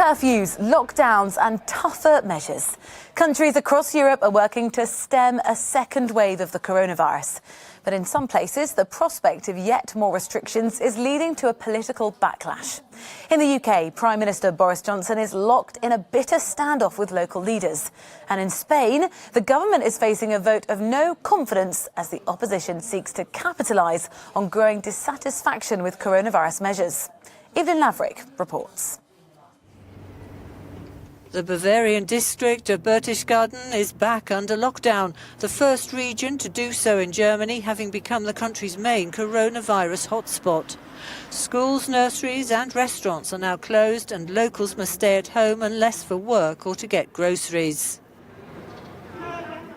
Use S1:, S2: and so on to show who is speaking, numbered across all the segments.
S1: Curfews, lockdowns and tougher measures. Countries across Europe are working to stem a second wave of the coronavirus. But in some places, the prospect of yet more restrictions is leading to a political backlash. In the UK, Prime Minister Boris Johnson is locked in a bitter standoff with local leaders. And in Spain, the government is facing a vote of no confidence as the opposition seeks to capitalise on growing dissatisfaction with coronavirus measures. Evelyn Laverick reports.
S2: The Bavarian district of Berchtesgaden is back under lockdown, the first region to do so in Germany, having become the country's main coronavirus hotspot. Schools, nurseries and restaurants are now closed and locals must stay at home unless for work or to get groceries.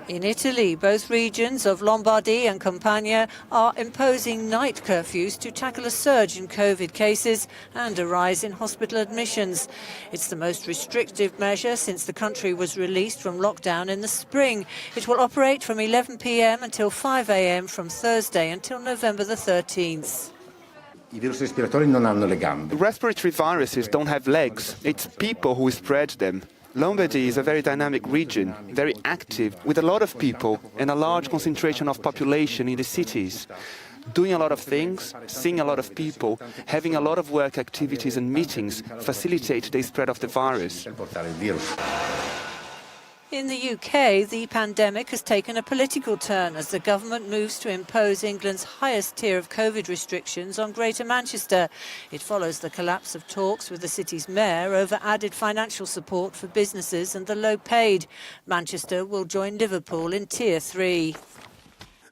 S2: In Italy, both regions of Lombardy and Campania are imposing night curfews to tackle a surge in COVID cases and a rise in hospital admissions. It's the most restrictive measure since the country was released from lockdown in the spring. It will operate from 11 p.m. until 5 a.m. from Thursday until November the 13th.
S3: Respiratory viruses don't have legs. It's people who spread them. Lombardy is a very dynamic region, very active, with a lot of people and a large concentration of population in the cities. Doing a lot of things, seeing a lot of people, having a lot of work activities and meetings facilitate the spread of the virus.
S2: In the UK, the pandemic has taken a political turn as the government moves to impose England's highest tier of COVID restrictions on Greater Manchester. It follows the collapse of talks with the city's mayor over added financial support for businesses and the low paid. Manchester will join Liverpool in Tier 3.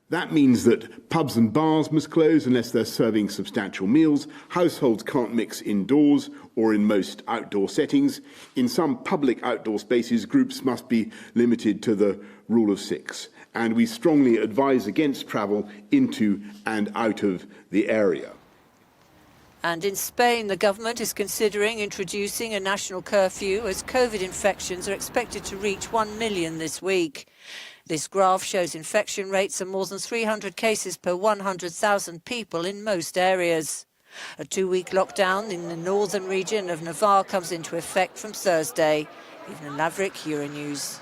S4: That means that pubs and bars must close unless they're serving substantial meals. Households can't mix indoors or in most outdoor settings. In some public outdoor spaces, groups must be limited to the rule of 6. And we strongly advise against travel into and out of the area.
S2: And in Spain, the government is considering introducing a national curfew as COVID infections are expected to reach 1 million this week. This graph shows infection rates of more than 300 cases per 100,000 people in most areas. A 2-week lockdown in the northern region of Navarre comes into effect from Thursday. Evelyn Laverick, Euronews.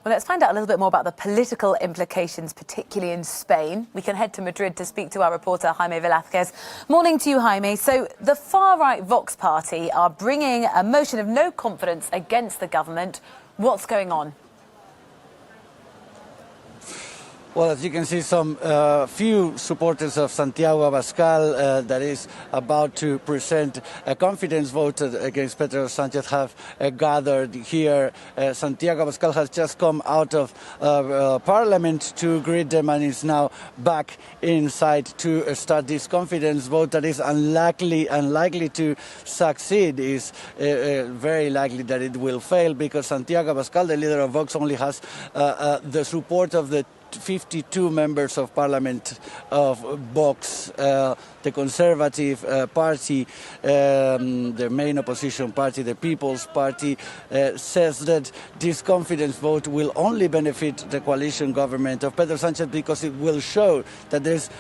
S1: Well, let's find out a little bit more about the political implications, particularly in Spain. We can head to Madrid to speak to our reporter, Jaime Velázquez. Morning to you, Jaime. So the far-right Vox party are bringing a motion of no confidence against the government. What's going on?
S5: Well, as you can see, some few supporters of Santiago Abascal that is about to present a confidence vote against Pedro Sánchez have gathered here. Santiago Abascal has just come out of Parliament to greet them and is now back inside to start this confidence vote that is unlikely to succeed. Is very likely that it will fail because Santiago Abascal, the leader of Vox, only has the support of the 52 members of Parliament of Vox, the Conservative Party, the main opposition party, the People's Party, says that this confidence vote will only benefit the coalition government of Pedro Sánchez because it will show that there's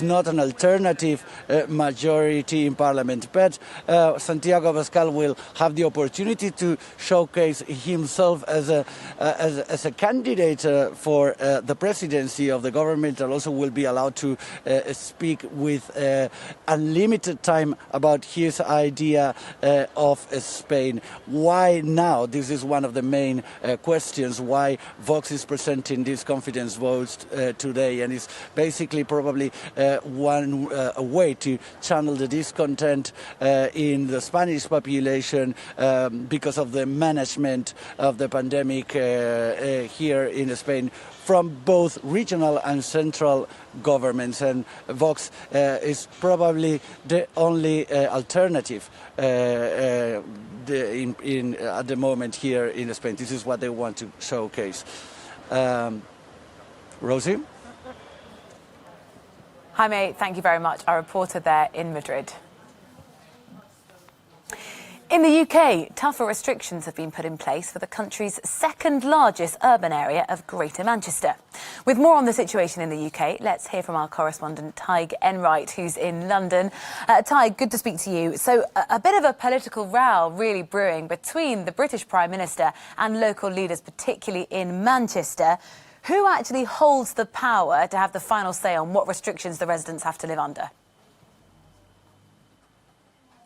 S5: not an alternative majority in Parliament. But Santiago Abascal will have the opportunity to showcase himself as a candidate for the presidency of the government, and also will be allowed to speak with unlimited time about his idea of Spain. Why now? This is one of the main questions why Vox is presenting these confidence votes today, and it's basically probably a way to channel the discontent in the Spanish population because of the management of the pandemic here in Spain from both regional and central governments, and Vox is probably the only alternative at the moment here in Spain. This is what they want to showcase. Rosie?
S1: Jaime, thank you very much. Our reporter there in Madrid. In the UK, tougher restrictions have been put in place for the country's second largest urban area of Greater Manchester. With more on the situation in the UK, let's hear from our correspondent Tig Enright, who's in London. Tig, good to speak to you. So a bit of a political row really brewing between the British Prime Minister and local leaders, particularly in Manchester. Who actually holds the power to have the final say on what restrictions the residents have to live under?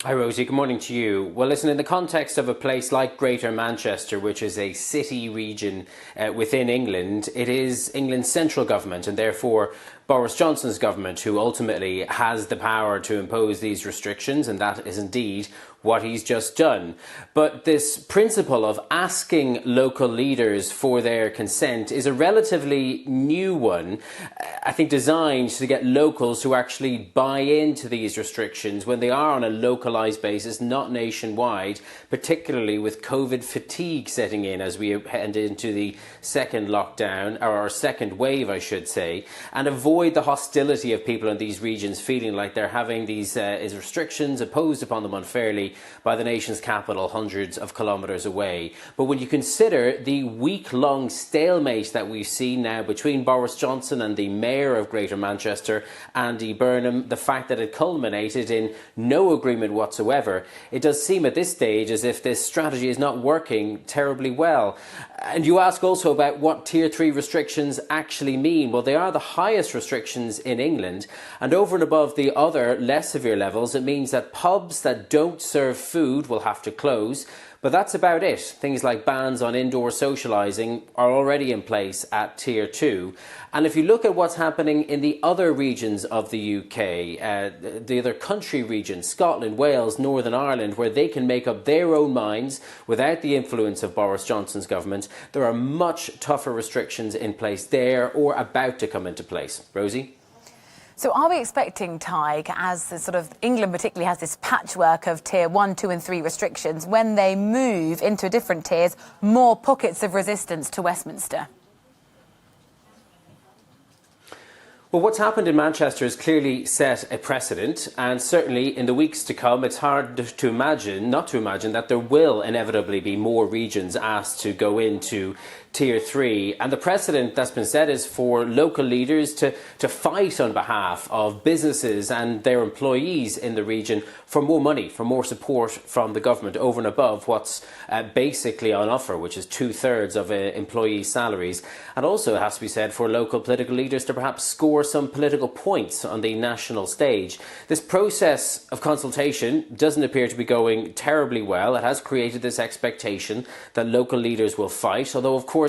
S6: Hi Rosie, good morning to you. Well listen, in the context of a place like Greater Manchester, which is a city region within England, it is England's central government and therefore Boris Johnson's government who ultimately has the power to impose these restrictions, and that is indeed what he's just done. But this principle of asking local leaders for their consent is a relatively new one, I think designed to get locals to actually buy into these restrictions when they are on a localised basis, not nationwide, particularly with COVID fatigue setting in as we head into the second lockdown, or our second wave, I should say, and avoid the hostility of people in these regions feeling like they're having these restrictions imposed upon them unfairly by the nation's capital hundreds of kilometres away. But when you consider the week-long stalemate that we've seen now between Boris Johnson and the Mayor of Greater Manchester, Andy Burnham, the fact that it culminated in no agreement whatsoever, it does seem at this stage as if this strategy is not working terribly well. And you ask also about what Tier 3 restrictions actually mean. Well, they are the highest restrictions in England, and over and above the other less severe levels, it means that pubs that don't serve food will have to close. But that's about it. Things like bans on indoor socialising are already in place at Tier 2. And if you look at what's happening in the other regions of the UK, the other country regions, Scotland, Wales, Northern Ireland, where they can make up their own minds without the influence of Boris Johnson's government, there are much tougher restrictions in place there or about to come into place. Rosie?
S1: So are we expecting, Tig, as sort of England particularly has this patchwork of Tier 1, 2 and 3 restrictions, when they move into different tiers, more pockets of resistance to Westminster?
S6: Well, what's happened in Manchester has clearly set a precedent, and certainly in the weeks to come, it's hard to imagine, not to imagine, that there will inevitably be more regions asked to go into Tier 3. And the precedent that's been set is for local leaders to fight on behalf of businesses and their employees in the region for more money, for more support from the government over and above what's basically on offer, which is 2/3 of employee salaries. And also, it has to be said, for local political leaders to perhaps score some political points on the national stage. This process of consultation doesn't appear to be going terribly well. It has created this expectation that local leaders will fight, although of course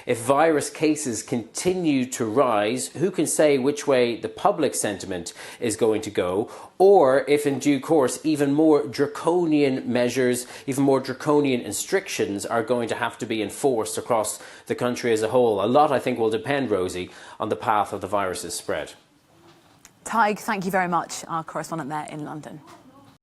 S6: if virus cases continue to rise, who can say which way the public sentiment is going to go, or if in due course even more draconian measures, even more draconian restrictions are going to have to be enforced across the country as a whole. A lot, I think, will depend, Rosie, on the path of the virus's spread.
S1: Tig, thank you very much, our correspondent there in London.